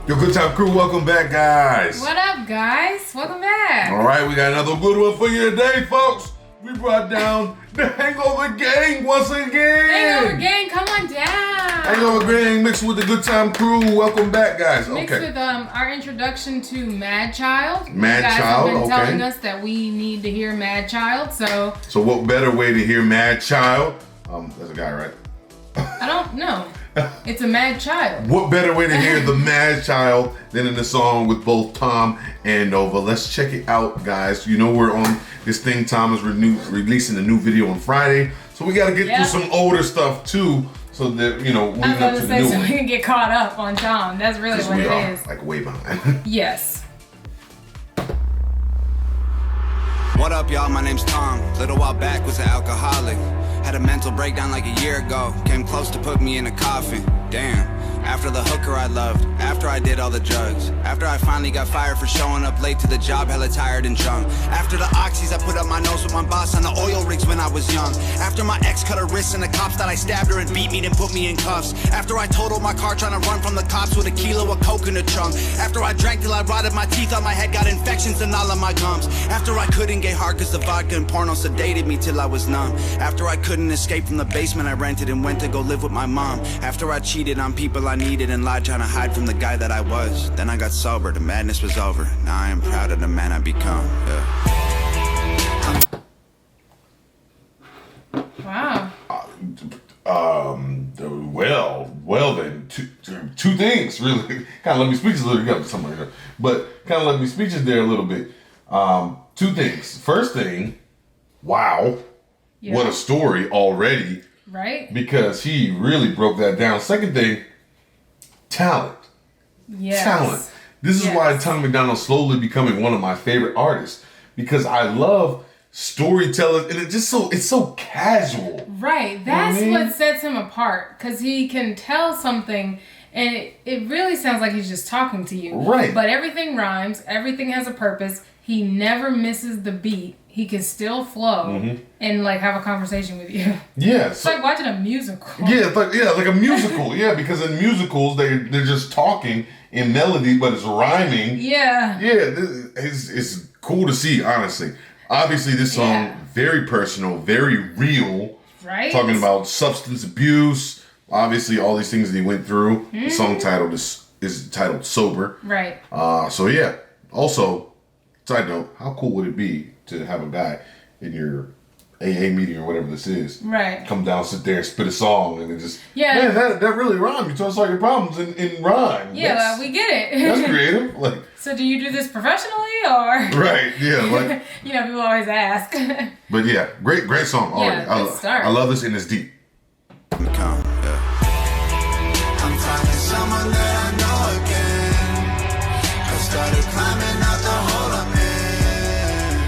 Your Good Time Crew, welcome back, guys. What up, guys? Welcome back. All right, we got another good one for you today, folks. We brought down the Hangover Gang once again. Hangover Gang, come on down. Hangover Gang mixed with the Good Time Crew. Welcome back, guys. Mixed with our introduction to Madchild. Madchild, you guys have been telling us that we need to hear Madchild, so what better way to hear Madchild? That's a guy, right? I don't know. It's a Madchild. What better way to hear the Madchild than in the song with both Tom and Nova? Let's check it out, guys. You know we're on this thing. Tom is releasing a new video on Friday, so we got to get through some older stuff too, so that we I was about to say, so we can get caught up on Tom. That's really what it is. Like way behind. Yes. What up, y'all? My name's Tom. Little while back was an alcoholic. Had a mental breakdown like a year ago. Came close to put me in a coffin. Damn. After the hooker I loved. After I did all the drugs. After I finally got fired for showing up late to the job, hella tired and drunk. After the oxys, I put up my nose with my boss on the oil rigs when I was young. After my ex cut her wrists and the cops thought I stabbed her and beat me, then put me in cuffs. After I totaled my car trying to run from the cops with a kilo of coke in the trunk. After I drank till I rotted my teeth on my head, got infections in all of my gums. After I couldn't get hard cause the vodka and porno sedated me till I was numb. After I couldn't escape from the basement I rented and went to go live with my mom. After I cheated on people I needed and lied trying to hide from the guy that I was. Then I got sober, the madness was over. Now I am proud of the man I become. Wow. Well then, two things really kind of left me speechless a little bit, something like that. But kind of left me speechless there a little bit. Two things. First thing, wow, what a story already. Right? Because he really broke that down. Second thing, talent. Yes. Talent. This is why Tom MacDonald's slowly becoming one of my favorite artists, because I love storytelling and it's so casual. Right. That's what sets him apart, because he can tell something and it really sounds like he's just talking to you. Right. But everything rhymes, everything has a purpose. He never misses the beat. He can still flow and like have a conversation with you. Yeah. It's like watching a musical. Yeah, like a musical. Yeah, because in musicals they're just talking in melody, but it's rhyming. Yeah. Yeah, it's cool to see, honestly. Obviously, this song very personal, very real. Right. Talking about substance abuse. Obviously, all these things that he went through. The song title is titled "Sober." Right. So yeah. Also, side note: how cool would it be to have a guy in your AA meeting or whatever this is, come down, sit there, and spit a song, and it just man, that really rhymed. You told us all your problems in rhyme. Yeah, we get it. That's creative. Like, so do you do this professionally or? Right. Yeah. Like, people always ask. But yeah, great song already. Yeah, good start. I love this, and it's deep. I'm finding someone that I know again. I started climbing out the hole I'm in,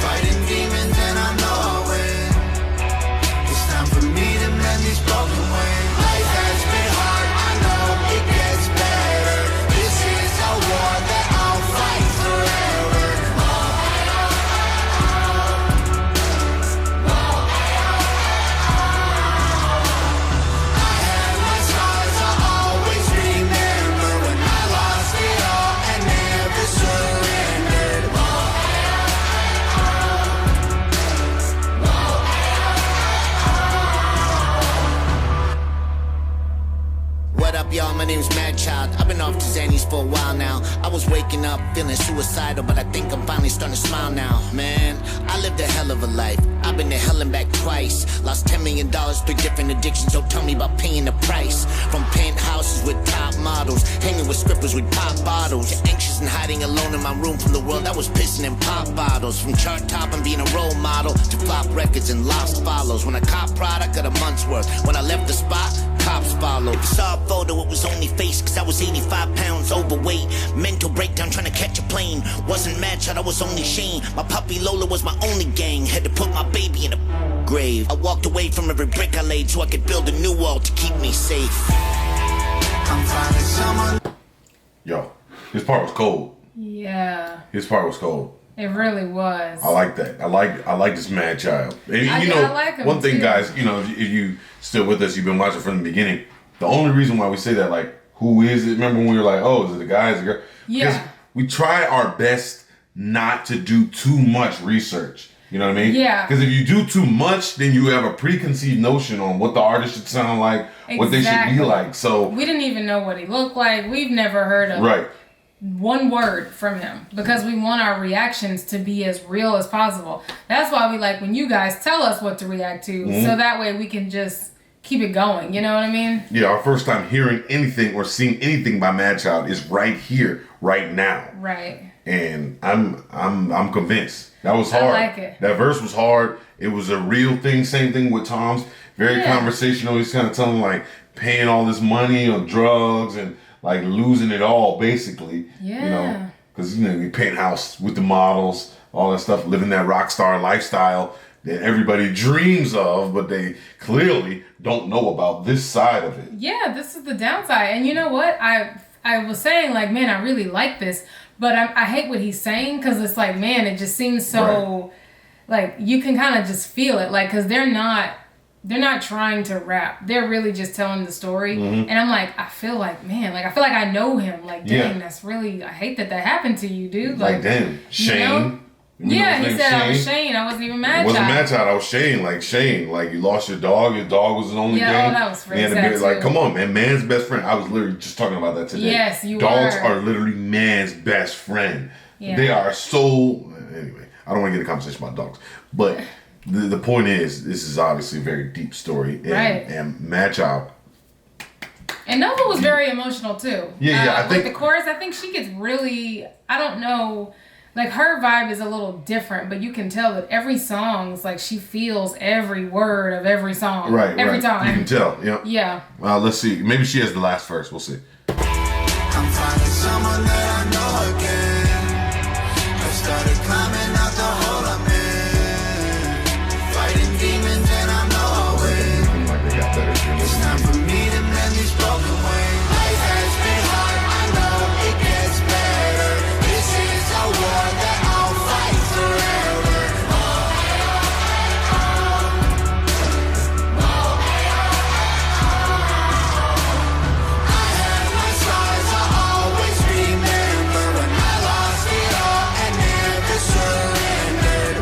fighting demons and I know I win. It's time for me to mend these broken wings. Life has been hard, I know it gets better. This is a war that I'll fight forever. I had my scars, I always remember when I lost it all and never surrendered. What up, y'all? My name's Madchild. I've been off to Xannies for a while now. I was waking up feeling suicidal, but I think I'm finally starting to smile now. Man, I lived a hell of a life. I've been to hell and back twice. Lost $10 million, 3 different addictions. Don't tell me about paying the price. From penthouses with top models, hanging with strippers with pop bottles. Anxious and hiding alone in my room from the world. I was pissing in pop bottles. From chart top and being a role model to flop records and lost follows. When I cop product, got a month's worth. When I left the spot, cops followed. If you saw a photo, it was only face, cause I was 85 pounds overweight. Mental breakdown trying to catch a plane. Wasn't Madchild, I was only Shane. My puppy Lola was my only gang. Had to put my baby in a grave. I walked away from every brick I laid so I could build a new wall to keep me safe. I'm finding someone. Yo, his part was cold. Yeah. His part was cold. It really was. I like that. I like this Madchild. And I like him thing, too. guys, if you still with us, you've been watching from the beginning. The only reason why we say that, like, who is it? Remember when we were like, oh, is it a guy, is it a girl? Yeah. We try our best not to do too much research. You know what I mean? Yeah. Because if you do too much, then you have a preconceived notion on what the artist should sound like, Exactly. what they should be like. So we didn't even know what he looked like. We've never heard of one word from him because we want our reactions to be as real as possible. That's why we like when you guys tell us what to react to, so that way we can just keep it going. You know what I mean? Yeah, our first time hearing anything or seeing anything by Madchild is right here, right now. Right. And I'm convinced. That was hard. I like it. That verse was hard. It was a real thing. Same thing with Tom's. Very conversational. He's kind of telling like paying all this money on drugs and like losing it all basically. Yeah. You know, because you penthouse with the models, all that stuff, living that rock star lifestyle that everybody dreams of, but they clearly don't know about this side of it. Yeah, this is the downside. And you know what? I was saying like, man, I really like this. But I hate what he's saying because it's like, man, it just seems so, like, you can kind of just feel it. Like, because they're not trying to rap. They're really just telling the story. And I'm like, I feel like, man, like, I feel like I know him. Like, dang, that's really, I hate that happened to you, dude. Like damn, Shane. You know? Yeah, he said I was Shane. I wasn't even Madchild. It wasn't Madchild. I was Shane. Like Shane. Like you lost your dog. Your dog was the only thing. Yeah, that was really sad like, too. come on, man. Man's best friend. I was literally just talking about that today. Yes, you Dogs were. are literally man's best friend. Yeah. They are so. Anyway, I don't want to get a conversation about dogs, but the point is, this is obviously a very deep story. And, and Madchild. And Nova was very emotional too. Yeah, I think the chorus. I think she gets really. I don't know. Like, her vibe is a little different, but you can tell that every song's like she feels every word of every song. Right, every time. You can tell, yeah. Yeah. Let's see. Maybe she has the last verse. We'll see. I'm finding someone that I know again. I started climbing out the hole I'm in. Fighting demons and I know I'll win. Like they got better. It's time for me to mend these broken wings. Life has been hard, I know it gets better. This is a war that I'll fight forever. I have my scars, I'll always remember when I lost it all and never surrendered.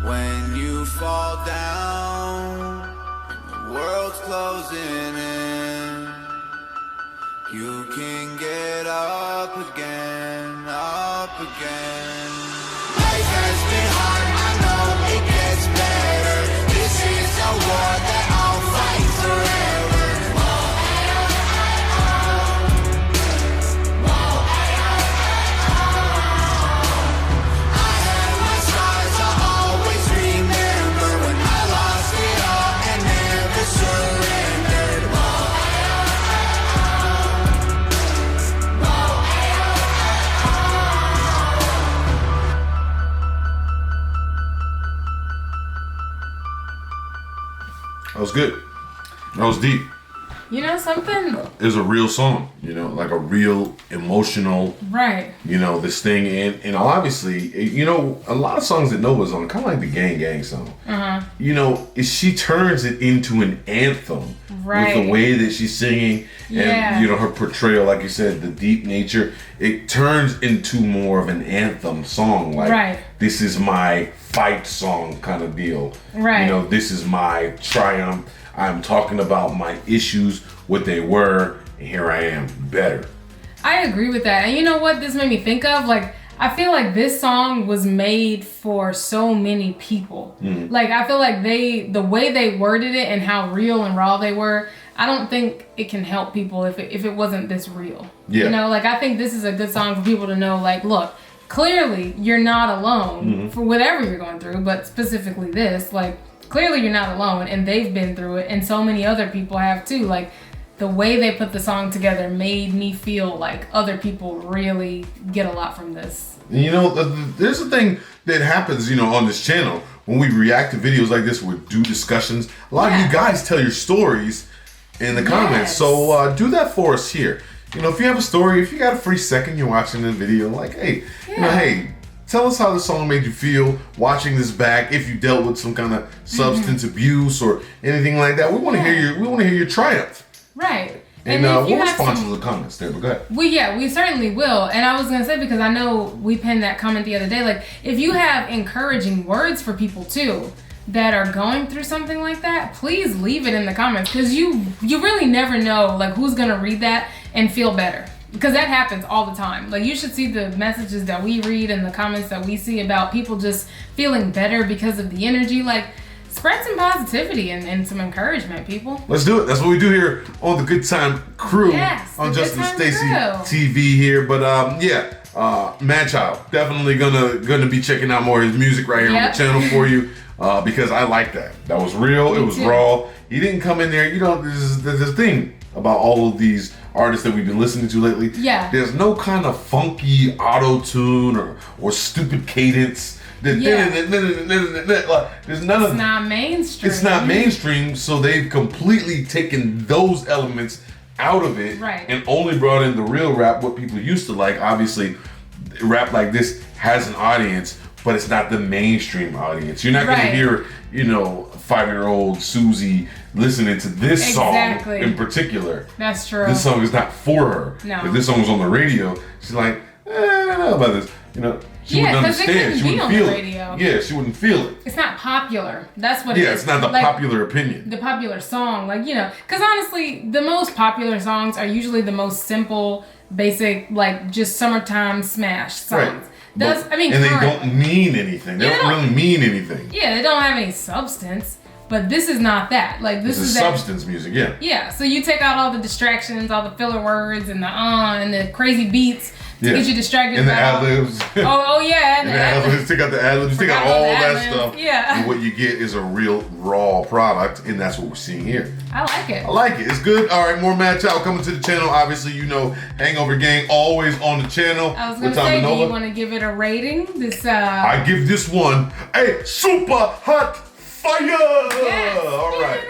When you fall down, the world's closing in. You can get up again, up again. Life has been hard, I know it gets better. This is a war that I'll fight forever. I have my scars, I'll always remember when I lost it all and never surrendered. That was good. That was deep. You know something? It was a real song, like a real emotional, Right. this thing. And obviously, a lot of songs that Nova's on, kind of like the Gang Gang song. She turns it into an anthem with the way that she's singing and, her portrayal, like you said, the deep nature. It turns into more of an anthem song. Like, this is my fight song kind of deal. Right. This is my triumph. I'm talking about my issues, what they were, and here I am, better. I agree with that. And you know what this made me think of? Like, I feel like this song was made for so many people. Like, I feel like the way they worded it and how real and raw they were, I don't think it can help people if it wasn't this real. Yeah. Like, I think this is a good song for people to know, like, look, clearly you're not alone for whatever you're going through, but specifically this, like, clearly you're not alone, and they've been through it, and so many other people have too. Like, the way they put the song together made me feel like other people really get a lot from this. There's a thing that happens, on this channel when we react to videos like this, we do discussions. A lot of you guys tell your stories in the comments, so do that for us here. If you have a story, if you got a free second, you're watching the video, like, hey, hey, Tell us how the song made you feel watching this back. If you dealt with some kind of substance abuse or anything like that, we want to hear your triumph. Right. And if you we'll have respond to the comments there. But go ahead. We certainly will. And I was gonna say, because I know we pinned that comment the other day. Like, if you have encouraging words for people too that are going through something like that, please leave it in the comments, because you really never know like who's gonna read that and feel better. Because that happens all the time. Like, you should see the messages that we read and the comments that we see about people just feeling better because of the energy. Like, spread some positivity and some encouragement, people. Let's do it. That's what we do here on the Good Time Crew. Yes, on the Justin Good Time Staci TV here. But Madchild, definitely gonna be checking out more of his music right here on the channel for you. Because I like that. That was real. It was raw. He didn't come in there. You know, there's a thing about all of these artists that we've been listening to lately. Yeah. There's no kind of funky auto-tune or stupid cadence. There's none of. It's not mainstream. It's not mainstream, so they've completely taken those elements out of it, right, and only brought in the real rap, what people used to like. Obviously, rap like this has an audience, but it's not the mainstream audience. You're not going to hear, 5-year-old Susie listening to this song in particular. That's true. This song is not for her. No. If this song was on the radio, she's like, I don't know about this. She wouldn't understand. She wouldn't feel it. Yeah, she wouldn't feel it. It's not popular. That's what it is. Yeah, it's not the popular opinion. The popular song. Because honestly, the most popular songs are usually the most simple, basic, like just summertime smash songs. Right. And they don't mean anything. They don't really mean anything. Yeah, they don't have any substance. But this is not that. Like, this is substance music, yeah. Yeah, so you take out all the distractions, all the filler words, and the crazy beats to get you distracted. And the ad-libs. Oh yeah. And the ad-libs. Take out the ad-libs. Take out all that stuff. Yeah. And what you get is a real raw product, and that's what we're seeing here. I like it. I like it. It's good. All right, more Madchild coming to the channel. Obviously, Hangover Gang always on the channel. I was going to say, do you want to give it a rating? I give this one a super hot fire. Yes. All right.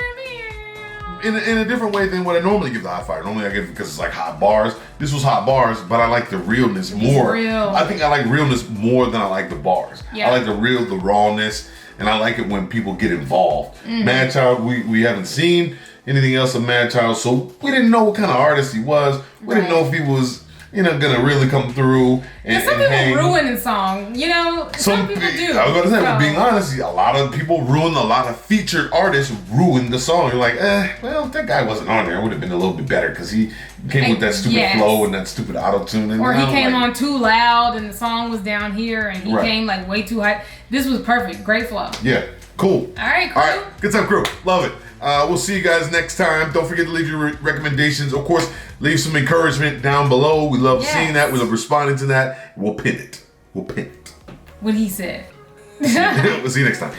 In a different way than what I normally give the hot fire. Normally I give it because it's like hot bars. This was hot bars, but I like the realness more. Real. I think I like realness more than I like the bars. Yeah. I like the rawness, and I like it when people get involved. Madchild, we haven't seen anything else of Madchild, so we didn't know what kind of artist he was. We didn't know if he was gonna really come through and some people hang. ruin a song, some people do. I was about to say, but being honest, a lot of people ruin, a lot of featured artists ruin the song. You're like, well, if that guy wasn't on there, it would have been a little bit better because he came with that stupid flow and that stupid auto-tune. Or he came on too loud and the song was down here and he came like way too high. This was perfect. Great flow. Yeah, cool. All right, crew. All right, Good Time Crew. Love it. We'll see you guys next time. Don't forget to leave your recommendations. Of course, leave some encouragement down below. We love seeing that. We love responding to that. We'll pin it. What he said. We'll see you next time.